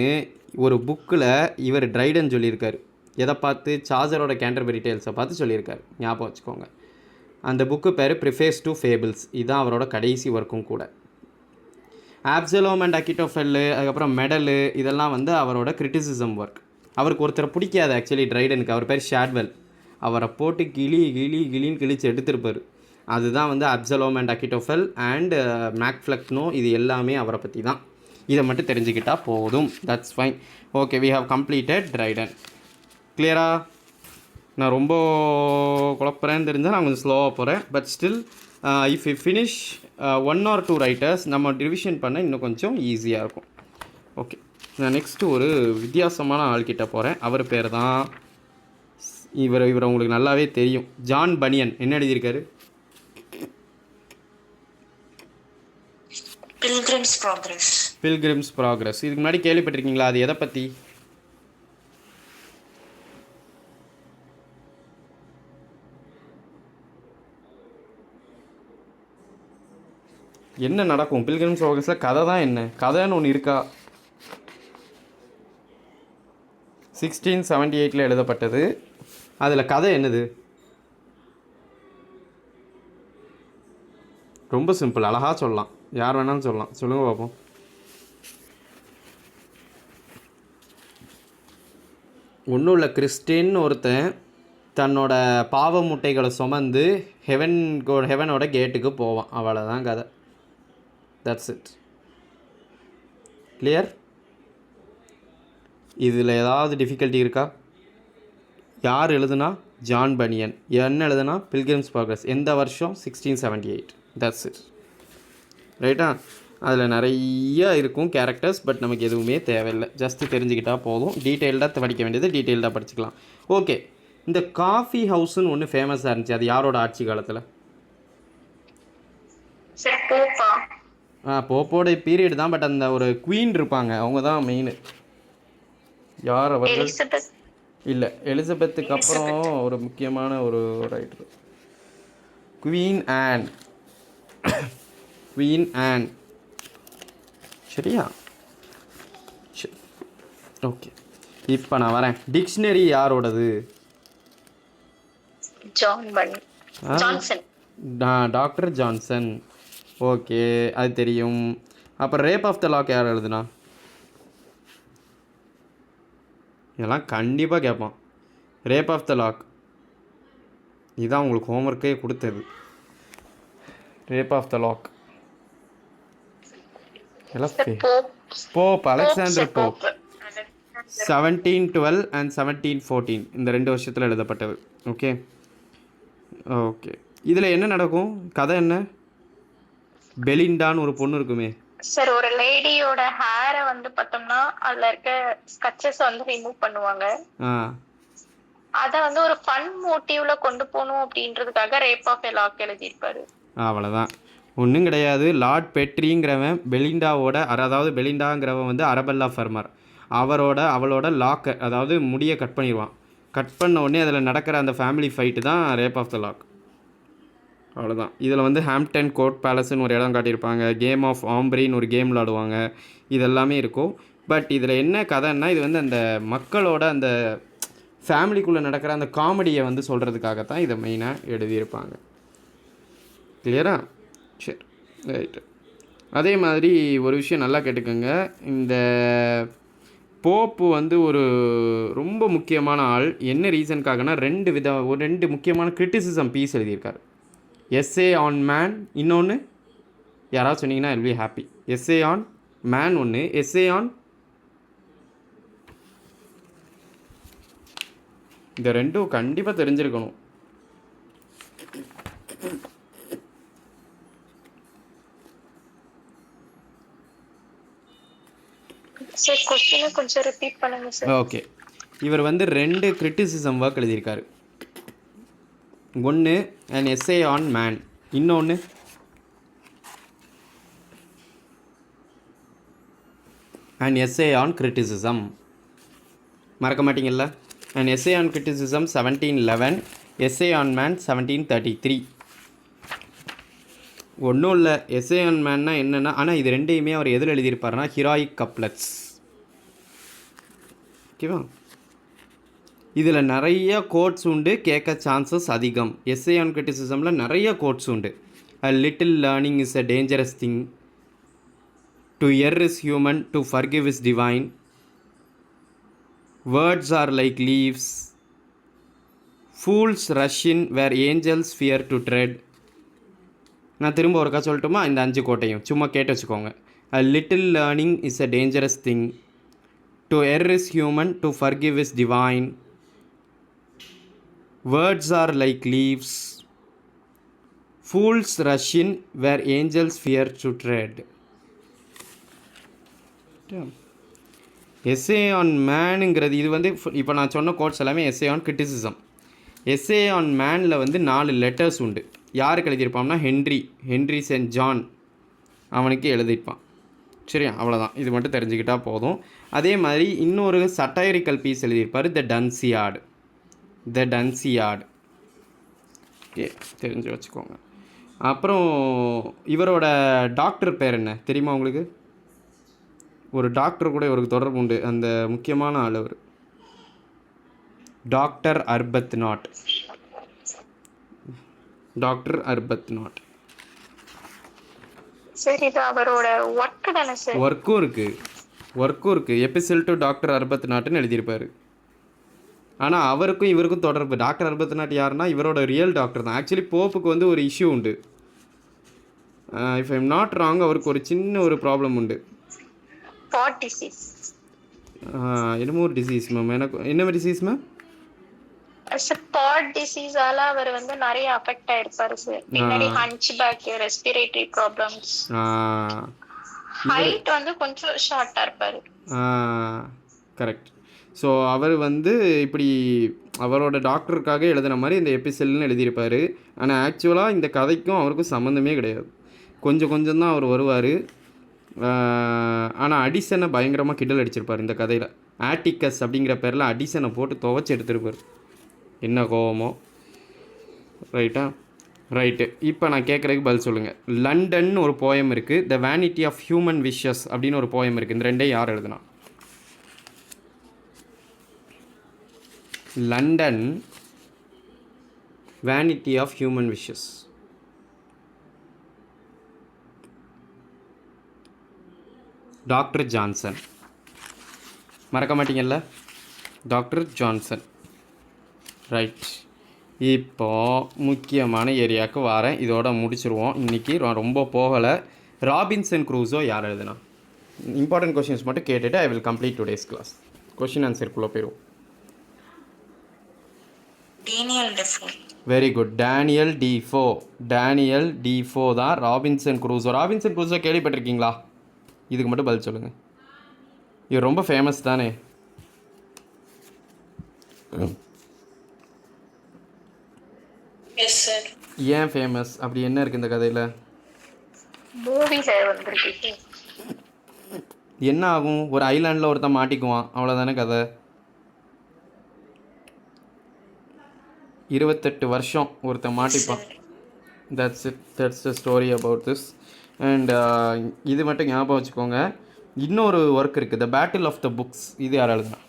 ஒரு புக்கில் இவர் ட்ரைடன் சொல்லியிருக்காரு. எதை பார்த்து? சார்ஜரோட கேன்டர்பரி டேல்ஸை பார்த்து சொல்லியிருக்காரு, ஞாபகம் வச்சுக்கோங்க. அந்த புக்கு பேர் ப்ரிஃபேஸ் டு ஃபேபிள்ஸ். இதுதான் அவரோட கடைசி ஒர்க்கும் கூட. ஆப்சலோம் அண்ட் அக்கிட்டோஃபெல்லு, அதுக்கப்புறம் மெடலு, இதெல்லாம் வந்து அவரோட கிரிட்டிசிசம் ஒர்க். அவருக்கு ஒருத்தரை பிடிக்காது ஆக்சுவலி ட்ரைடனுக்கு, அவர் பேர் ஷாட்வெல். அவரை போட்டு கிளின்னு கிழிச்சு எடுத்திருப்பார். அதுதான் வந்து Absalom and Achitophel and MacFlecknoe, இது எல்லாமே அவரை பற்றி தான். இதை மட்டும் தெரிஞ்சுக்கிட்டால் போதும், that's fine. Okay, we have completed Dryden. கிளியரா? நான் ரொம்ப குழப்பறேன்னு தெரிஞ்சால் நான் கொஞ்சம் ஸ்லோவாக போகிறேன். But still if you finish 1 or 2 writers நம்ம ரிவிஷன் பண்ண இன்னும் கொஞ்சம் ஈஸியாக இருக்கும். ஓகே, நான் நெக்ஸ்ட்டு ஒரு வித்தியாசமான ஆள்கிட்ட போகிறேன். அவர் பேர் தான் இவர் உங்களுக்கு நல்லாவே தெரியும், ஜான் பனியன். என்ன எழுதியிருக்காரு? Pilgrims progress. இதுக்கு முன்னாடி கேள்விப்பட்டிருக்கீங்களா? அது எதை பற்றி? என்ன நடக்கும் பில்கிரிம்ஸ் ப்ராக்ரஸில்? கதை தான். என்ன கதைன்னு ஒன்று இருக்கா? 1678 எழுதப்பட்டது. அதில் கதை என்னது? ரொம்ப சிம்பிள், அழகாக சொல்லலாம், யார் வேணாலும் சொல்லலாம். சொல்லுங்கள் பார்ப்போம். ஒன்றும் இல்லை, கிறிஸ்டின் ஒருத்தன் தன்னோட பாவ முட்டைகளை சுமந்து ஹெவனோட கேட்டுக்கு போவான். அவ்வளோதான் கதை. That's it. கிளியர்? இதில் ஏதாவது டிஃபிகல்ட்டி இருக்கா? யார் எழுதுனா? ஜான் பனியன். என்ன எழுதுனா? Pilgrims progress. எந்த வருஷம்? 1678. That's it. ரைட்டா? அதில் நிறைய இருக்கும் கேரக்டர்ஸ், பட் நமக்கு எதுவுமே தேவையில்லை, ஜஸ்ட்டு தெரிஞ்சுக்கிட்டால் போதும். டீட்டெயில்டாக படிக்க வேண்டியது டீட்டெயில்டாக படிச்சுக்கலாம். ஓகே, இந்த காஃபி ஹவுஸ்ன்னு ஒன்று ஃபேமஸாக இருந்துச்சு, அது யாரோட ஆட்சி காலத்தில்? போப்போட பீரியட் தான், பட் அந்த ஒரு குவீன் இருப்பாங்க, அவங்க தான் மெயின். யார் அவர்கள்? இல்லை, எலிசபெத்துக்கு அப்புறம் ஒரு முக்கியமான ஒரு writer, Queen Anne. Queen Anne, சரியா? சரி, ஓகே. இப்போ நான் வரேன். டிக்ஷனரி யாரோடது? Doctor Johnson. ஓகே, அது தெரியும். அப்புறம் ரேப் ஆஃப் த லாக் யார் எழுதுனா? இதெல்லாம் கண்டிப்பாக கேட்பான். ரேப் ஆஃப் த லாக் இதுதான் உங்களுக்கு ஹோம்ஒர்க்கே கொடுத்தது. Rape of the lock Pope, Alexander Pope. 1712 and 1714 இந்த 2 வருஷத்தில் எழுதப்பட்டது. Okay okay. இதில் என்ன நடக்கும்? கதை என்ன? பெலிண்டான்னு ஒரு பொண்ணு இருக்குமே சார், ஒரு லேடியோட ஹேரை வந்து பார்த்தோம்னா அதுல இருக்க ஸ்கட்சஸ் வந்து ரிமூவ் பண்ணுவாங்க. அத வந்து ஒரு ஃபன் மோட்டிவ்ல கொண்டு போகணும் அப்படின்றதுக்காக ரேப் ஆஃப் எ லாக் எழுதியிருப்பாரு. அவ்வளோதான், ஒன்றும் கிடையாது. லார்ட் பெட்ரிங்கிறவன் பெலிண்டாவோட, அதாவது பெலிண்டாங்கிறவன் வந்து அரபெல்லா ஃபர்மர், அவளோட லாக்கை, அதாவது முடியை கட் பண்ணிடுவான். கட் பண்ண உடனே அதில் நடக்கிற அந்த ஃபேமிலி ஃபைட்டு தான் ரேப் ஆஃப் த லாக். அவ்வளோதான். இதில் வந்து ஹாம்ப்டன் கோர்ட் பேலஸ்ன்னு ஒரு இடம் காட்டியிருப்பாங்க, கேம் ஆஃப் ஆம்ப்ரின்னு ஒரு கேம் விளாடுவாங்க, இதெல்லாமே இருக்கும். பட் இதில் என்ன கதைன்னா, இது வந்து அந்த மக்களோட அந்த ஃபேமிலிக்குள்ளே நடக்கிற அந்த காமெடியை வந்து சொல்கிறதுக்காகத்தான் இதை மெயினாக எழுதியிருப்பாங்க. கிளியரா? சரி, ரைட்டு. அதே மாதிரி ஒரு விஷயம் நல்லா கேட்டுக்கோங்க. இந்த போப்பு வந்து ஒரு ரொம்ப முக்கியமான ஆள். என்ன ரீசனுக்காகனா, ரெண்டு முக்கியமான கிரிட்டிசிசம் பீஸ் எழுதியிருக்காரு. எஸ்ஏ ஆன் மேன், இன்னொன்று யாராவது சொன்னீங்கன்னா I will be happy. S A on man ஒன்று, எஸ்ஏ ஆன் இந்த ரெண்டும் கண்டிப்பாக தெரிஞ்சிருக்கணும். சார் क्वेश्चन கொஞ்சம் ரிப்பீட் பண்ணுங்க சார். ஓகே, இவர் வந்து 2 கிரிட்டிசிசம் ஒர்க் எழுதியிருக்காரு. ஒன்று an essay on man, இன்னொன்று an essay on criticism. மறக்க மாட்டீங்கல்ல? an essay on criticism 1711, essay on man 1733. ஒன்றும் இல்லை, essay on manனா என்னென்னா, ஆனால் இது ரெண்டையுமே அவர் எதில் எழுதியிருப்பாருன்னா ஹீரோயிக் கப்லெட்ஸ். ஓகேவா? இதில் நிறைய கோட்ஸ் உண்டு, கேட்க சான்சஸ் அதிகம். எஸ்ஏ ஆன் கிரிட்டிசிசமில் நிறைய கோட்ஸ் உண்டு. A little learning is a dangerous thing, to err is human, to forgive is divine, words are like leaves, fools rush in where angels fear to tread. நான் திரும்ப ஒருக்கா சொல்லட்டுமா? இந்த 5 கோட்டையும் சும்மா கேட்டு வச்சுக்கோங்க. A little learning is a dangerous thing, to err is human, to forgive is divine, words are like leaves, fools rush in where angels fear to tread. essay on manங்கிறது இது வந்து இப்போ நான் சொன்ன கோட்ஸ் எல்லாமே essay on criticism. essay on manல வந்து 4 letters உண்டு. யாருக்கு எழுதியிருப்பான்னா Henry send John அவனுக்கு எழுதியிருப்பான். சரியா? அவ்வளோதான், இது மட்டும் தெரிஞ்சுக்கிட்டால் போதும். அதே மாதிரி இன்னொரு சட்டைரிக்கல் பீஸ் எழுதியிருப்பார், த டன்சியார்டு. ஓகே, தெரிஞ்சு வச்சுக்கோங்க. அப்புறம் இவரோட டாக்டர் பேர் என்ன தெரியுமா உங்களுக்கு? ஒரு டாக்டர் கூட இவருக்கு தொடர்பு உண்டு, அந்த முக்கியமான ஆள் அவர், டாக்டர் அர்பத்நாட். சரி, இது அவரோட ஒர்க் தானே சார்? ஒர்க்கும் இருக்குது. எபிசல் டு டாக்டர் அர்பத்நாட்னு எழுதியிருப்பார். ஆனால் அவருக்கும் இவருக்கும் தொடர்பு. டாக்டர் அர்பத்நாட் யாருன்னா இவரோட ரியல் டாக்டர் தான். ஆக்சுவலி போப்புக்கு வந்து ஒரு இஷ்யூ உண்டு. இஃப் ஐம் நாட் ராங், அவருக்கு ஒரு சின்ன ஒரு ப்ராப்ளம் உண்டு. என்னமோ ஒரு டிசீஸ் மேம். எனக்கு என்ன டிசீஸ் மேம்? பாட் டிசீஸால அவர் வந்து நிறைய அஃபெக்ட் ஆயிருப்பாரு சார். பின்னாடி ஹன்ச்பேக், ரெஸ்பிரேட்டரி ப்ராப்ளம்ஸ், ஹைட் வந்து கொஞ்சம் ஷார்ட்டா இருப்பாரு. கரெக்ட். ஸோ அவர் வந்து இப்படி அவரோட டாக்டருக்காக எழுதின மாதிரி இந்த எபிசல்னு எழுதியிருப்பார். ஆனால் ஆக்சுவலாக இந்த கதைக்கும் அவருக்கும் சம்மந்தமே கிடையாது. கொஞ்சம் தான் அவர் வருவார். ஆனால் அடிசனை பயங்கரமாக கிண்டல் அடிச்சிருப்பார் இந்த கதையில். ஆட்டிக்கஸ் அப்படிங்கிற பேரில் அடிசனை போட்டு துவைச்சி எடுத்திருப்பார். என்ன கோவமோ. ரைட்டு. இப்போ நான் கேட்குறதுக்கு பதில் சொல்லுங்கள். லண்டன் ஒரு போயம் இருக்குது, the vanity of human wishes அப்படின்னு ஒரு போயம் இருக்குது. இந்த ரெண்டையும் யார் எழுதுனா? London vanity of human wishes. Doctor Johnson. மறக்க மாட்டீங்கல்ல? Doctor Johnson. ரைட். இப்போது முக்கியமான ஏரியாவுக்கு வரேன். இதோட முடிச்சிருவோம் இன்றைக்கி. ரொம்ப போகலை. ராபின்சன் க்ரூஸோ யார் எழுதுனா? இம்பார்ட்டன்ட் கொஷின்ஸ் மட்டும் கேட்டுட்டு I will complete today's class. Question ஆன்சருக்குள்ளே போயிடுவோம். Very good. டேனியல் டீஃபோ தான் ராபின்சன் க்ரூஸோ கேள்விப்பட்டிருக்கீங்களா? இதுக்கு மட்டும் பதில் சொல்லுங்கள். இது ரொம்ப ஃபேமஸ் தானே? ஏன் ஃபேமஸ்? அப்படி என்ன இருக்குது இந்த கதையில்? என்ன ஆகும்? ஒரு ஐலாண்டில் ஒருத்தன் மாட்டிக்குவான், அவ்வளோதானே கதை. 28 வருஷம் ஒருத்தன் மாட்டிப்பான். That's the story about this. And இது மட்டும் ஞாபகம் வச்சுக்கோங்க. இன்னொரு ஒர்க் இருக்குது, the Battle of the Books. இது யார் எழுதுனா?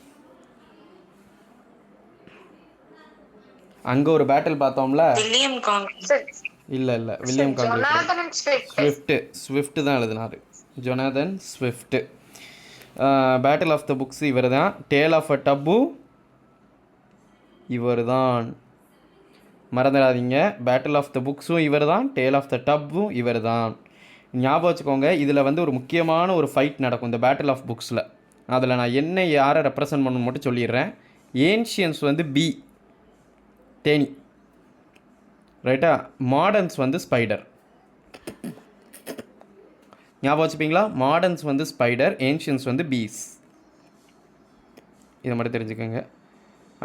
அங்கே ஒரு பேட்டில் பார்த்தோம்ல. இல்லை வில்லியம் காங்க்ரீட். ஸ்விஃப்ட் தான் எழுதினார். Jonathan Swift. Battle of the books இவர் தான். டேல் ஆஃப் அ டப்பு இவர் தான். மறந்துடாதீங்க. பேட்டில் ஆஃப் த புக்ஸும் இவர் தான், டேல் ஆஃப் த டப்பும் இவர் தான். ஞாபகம் வச்சுக்கோங்க, இதில் வந்து ஒரு முக்கியமான ஒரு ஃபைட் நடக்கும் இந்த பேட்டில் ஆஃப் புக்ஸில். அதில் நான் என்ன யாரை ரெப்ரசன்ட் பண்ணணும்னு மட்டும் சொல்லிடுறேன். ஏன்ஷியன்ஸ் வந்து பி, தேனி, ரைட்டா. மாடர்ன்ஸ் வந்து ஸ்பைடர். ஞாபகம் வச்சுப்பீங்களா? மாடர்ன்ஸ் வந்து ஸ்பைடர், ஏன்ஷியன்ஸ் வந்து பீஸ். இதை மட்டும் தெரிஞ்சுக்கோங்க.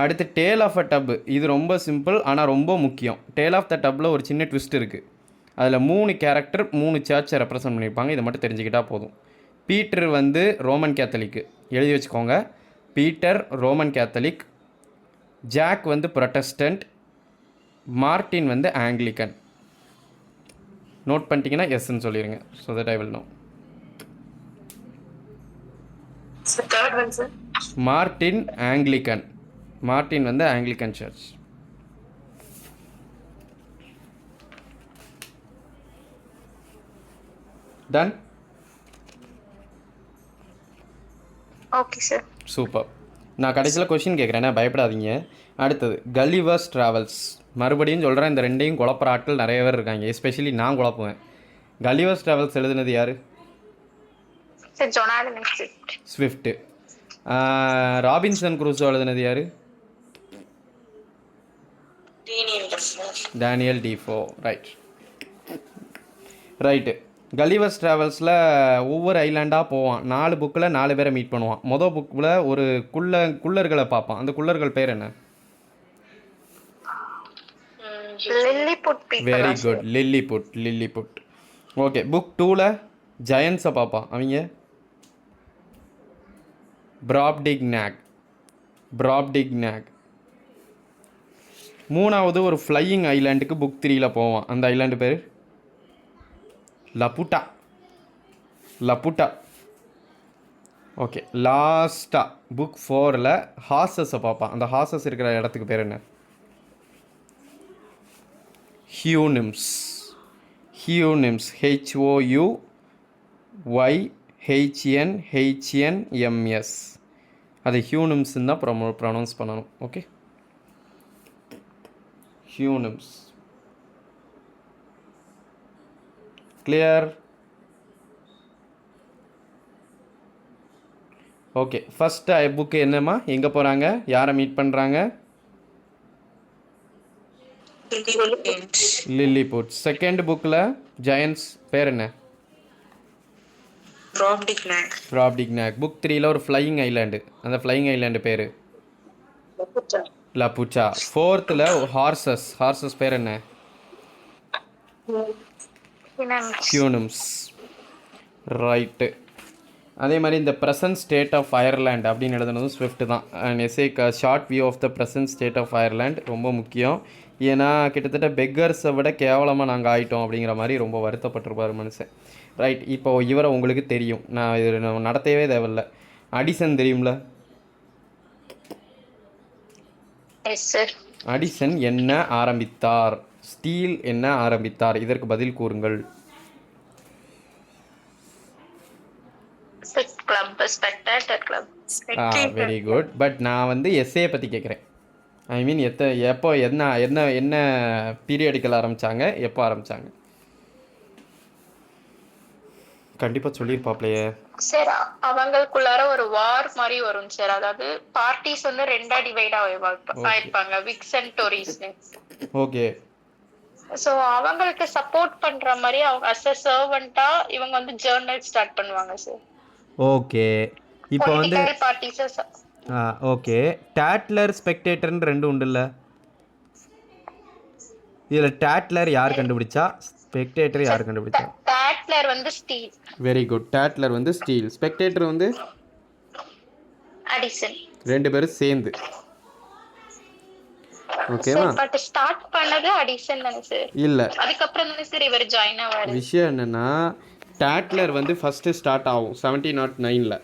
அடுத்து டேல் ஆஃப் அ டப். இது ரொம்ப சிம்பிள் ஆனால் ரொம்ப முக்கியம். டேல் ஆஃப் த டப்பில் ஒரு சின்ன ட்விஸ்ட் இருக்குது. அதில் 3 கேரக்டர் 3 சர்ச்சை ரெப்ரசன்ட் பண்ணியிருப்பாங்க. இதை மட்டும் தெரிஞ்சுக்கிட்டால் போதும். பீட்டர் வந்து ரோமன் கேத்தலிக்கு, எழுதி வச்சுக்கோங்க. Peter Roman Catholic. ஜாக் வந்து ப்ரொட்டஸ்டன்ட். மார்ட்டின் வந்து ஆங்கிலிக்கன். நோட் பண்ணிட்டீங்கன்னா எஸ்ன்னு சொல்லிடுங்க. So that I will know. Martin Anglican. Martin வந்து Anglican church. Done. Okay sir. Super. நான் கடைசியில் கொஷின் கேட்குறேன்னா பயப்படாதீங்க. அடுத்தது கலிவர்ஸ் ட்ராவல்ஸ். மறுபடியும் சொல்கிறேன், இந்த ரெண்டையும் குழப்பற ஆட்கள் நிறைய பேர் இருக்காங்க. எஸ்பெஷலி நான் குழப்புவேன். கலிவர்ஸ் ட்ராவல்ஸ் எழுதுனது யார்? Sir Jonathan Swift. Robinson Crusoe எழுதுனது யார்? Daniel tifo. ரைட்டு. கலிவர்ஸ் ட்ராவல்ஸில் ஒவ்வொரு ஐலாண்டாக போவான். 4 புக்கில் 4 பேரை மீட் பண்ணுவான். மொதல் புக்கில் ஒரு குள்ளர்களை பார்ப்பான். அந்த குள்ளர்கள் பேர் என்ன? Very good, Lilliput. Okay. Book 2ல் ஜயன்ஸை பார்ப்பான். அவங்க பிராப்டிக்னாக். 3வது ஒரு ஃப்ளையிங் ஐலாண்டுக்கு புக் 3ல் போவான். அந்த ஐலாண்டு பேர் லப்புட்டா. ஓகே. லாஸ்ட்டாக புக் 4ல் ஹார்சஸை பார்ப்பான். அந்த ஹார்சஸ் இருக்கிற இடத்துக்கு பேர் என்ன? ஹியூனிம்ஸ். HOUYHNHNMS. அது ஹியூனிம்ஸ்ன்னு தான் ப்ரொனவுன்ஸ் பண்ணணும். Okay. Houyhnhnms. Clear? Okay. First book என்னம்மா? எங்கே போகிறாங்க? யாரை மீட் பண்ணுறாங்க? லில்லிபுட். செகண்ட் புக்கில் ஜயன்ஸ் பேர் என்ன? பிராப்டிக்னாக். புக் 3ல் ஒரு ஃப்ளையிங் ஐலாண்டு. அந்த ஃப்ளையிங் ஐலாண்டு பேர் லப்புச்சா. 4த்தில் ஹார்சஸ் பேர் என்ன? ஹியூனிம்ஸ். ரைட்டு. அதே மாதிரி இந்த ப்ரெசன்ட் ஸ்டேட் ஆஃப் அயர்லாண்ட் அப்படின்னு எழுதுனதும் ஸ்விஃப்ட் தான். And essay short view of the present state of Ireland ரொம்ப முக்கியம். ஏன்னா கிட்டத்தட்ட பெக்கர்ஸை விட கேவலமாக நாங்கள் ஆகிட்டோம் அப்படிங்கிற மாதிரி ரொம்ப வருத்தப்பட்டிருப்பார் மனுஷன். ரைட். இப்போ இவரை உங்களுக்கு தெரியும். நான் இது நடத்தவே தேவையில்லை. அடிசன் தெரியும்ல? அடிசன் என்ன ஆரம்பித்தார்? ஸ்டீல் என்ன ஆரம்பித்தார்? இதற்கு பதில் கூறுங்கள். Very good. பட் நான் வந்து எஸ்ஏ பற்றி கேட்குறேன். ஐ மீன் எப்போ என்ன பீரியடிக்கல் ஆரம்பித்தாங்க, எப்போ ஆரம்பித்தாங்க? கண்டிப்பாக சொல்லியிருப்பாப்லையே சார். அவங்களுக்குள்ளார ஒரு வார் மாதிரி வரும் சார். அதாவது பார்ட்டிஸ் வந்து 2ஆ டிவைட் ஆயிருப்பாங்க, விக்ஸ் அண்ட் டோரிஸ்னு. ஓகே. சோ அவங்களுக்கு சப்போர்ட் பண்ற மாதிரி அவங்க அஸ் அ சர்வெண்டா இவங்க வந்து ஜர்னல் ஸ்டார்ட் பண்ணுவாங்க சார். ஓகே. இப்போ வந்து பார்ட்டிஸ். ஓகே. டேட்லர் ஸ்பெக்டேட்டர்னு 2 உண்டுல்ல? இதில் டேட்லர் யார் கண்டுபிடிச்சா? ஸ்பெக்டேட்டர் யார் கண்டுபிடிச்சா? டேட்லர் வந்து ஸ்டீல். Very good. டேட்லர் வந்து ஸ்டீல். ஸ்பெக்டேட்டர் வந்து அடிசன். 2 பேரும் சேர்ந்து. ஓகேவா? பட் ஸ்டார்ட் பண்ணது அடிசன் தானே சார்? இல்ல, அதுக்கு அப்புறம் தானே சார் இவர் ஜாயின் ஆவாரு. விஷயம் என்னன்னா டேட்லர் வந்து ஃபர்ஸ்ட் ஸ்டார்ட் ஆகும் 1709ல்.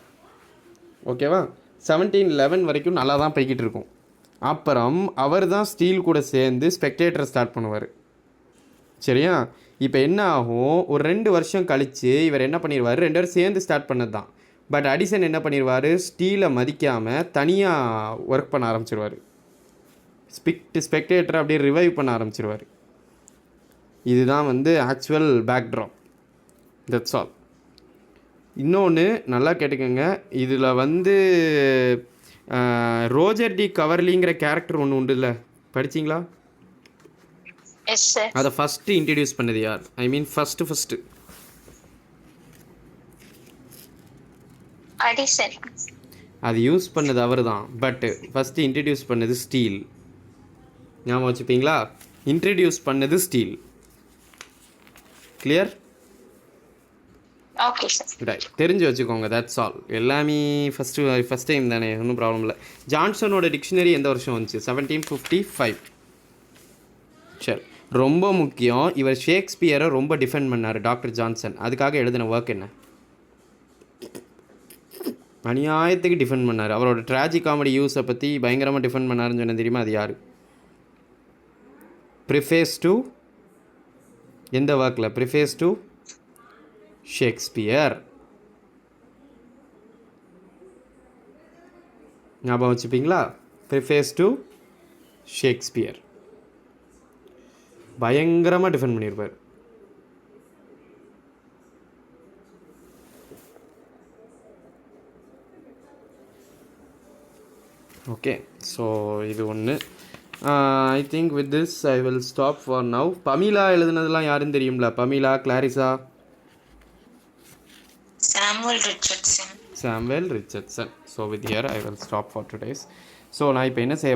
ஓகேவா? 1711 வரைக்கும் நல்லா தான் போய்கிட்டு இருக்கும். அப்புறம் அவர் தான் ஸ்டீல் கூட சேர்ந்து ஸ்பெக்டேட்டரை ஸ்டார்ட் பண்ணுவார். சரியா? இப்போ என்ன ஆகும், ஒரு 2 வருஷம் கழித்து இவர் என்ன பண்ணிடுவார், 2 பேரும் சேர்ந்து ஸ்டார்ட் பண்ணது தான். பட் அடிசன் என்ன பண்ணிடுவார், ஸ்டீலை மதிக்காமல் தனியாக ஒர்க் பண்ண ஆரம்பிச்சிருவார். ஸ்பெக்டேட்டரை அப்படியே ரிவைவ் பண்ண ஆரம்பிச்சிருவார். இதுதான் வந்து ஆக்சுவல் பேக்ட்ராப். That's all. இன்னொன்று நல்லா கேட்டுக்கோங்க, இதில் வந்து ரோஜர் டி கவர்லிங்கிற கேரக்டர் ஒன்று உண்டு இல்லை, படிச்சிங்களா? Yes sir. அதை ஃபஸ்ட்டு இன்ட்ரடியூஸ் பண்ணது யார்? I mean first Addison. அது யூஸ் பண்ணது அவர் தான், பட்டு ஃபஸ்ட்டு இன்ட்ரடியூஸ் பண்ணது ஸ்டீல். ஞாபகம் வச்சுப்பீங்களா? இன்ட்ரடியூஸ் பண்ணது Steele. Clear? Okay sir. Right, தெரிஞ்சு வச்சுக்கோங்க. That's all. எல்லாமே ஃபஸ்ட் டைம் தானே, ஒன்றும் ப்ராப்ளம் இல்லை. ஜான்சனோட டிக்ஷனரி எந்த வருஷம் வந்துச்சு? 1755. சரி, ரொம்ப முக்கியம். இவர் ஷேக்ஸ்பியரை ரொம்ப டிஃபெண்ட் பண்ணார் டாக்டர் ஜான்சன். அதுக்காக எழுதின ஒர்க் என்ன? அநியாயத்துக்கு டிஃபெண்ட் பண்ணார். அவரோட ட்ராஜி காமெடி யூஸை பற்றி பயங்கரமாக டிஃபெண்ட் பண்ணாருன்னு சொன்ன தெரியுமா? அது யார்? ப்ரிஃபேஸ் டு எந்த ஒர்க்கில்? Preface to Shakespeare. ஞாபகம் வச்சுப்பீங்களா? Preface to Shakespeare. பயங்கரமாக டிஃபெண்ட் பண்ணியிருப்பார். ஓகே, ஸோ இது ஒன்று. I think with this I will stop for now. Pamela எழுதுனதெல்லாம் யாருன்னு தெரியுங்களா? Pamela, Clarissa? Samuel Richardson. So with here I will stop for today's. So நான் இப்போ என்ன செய்ய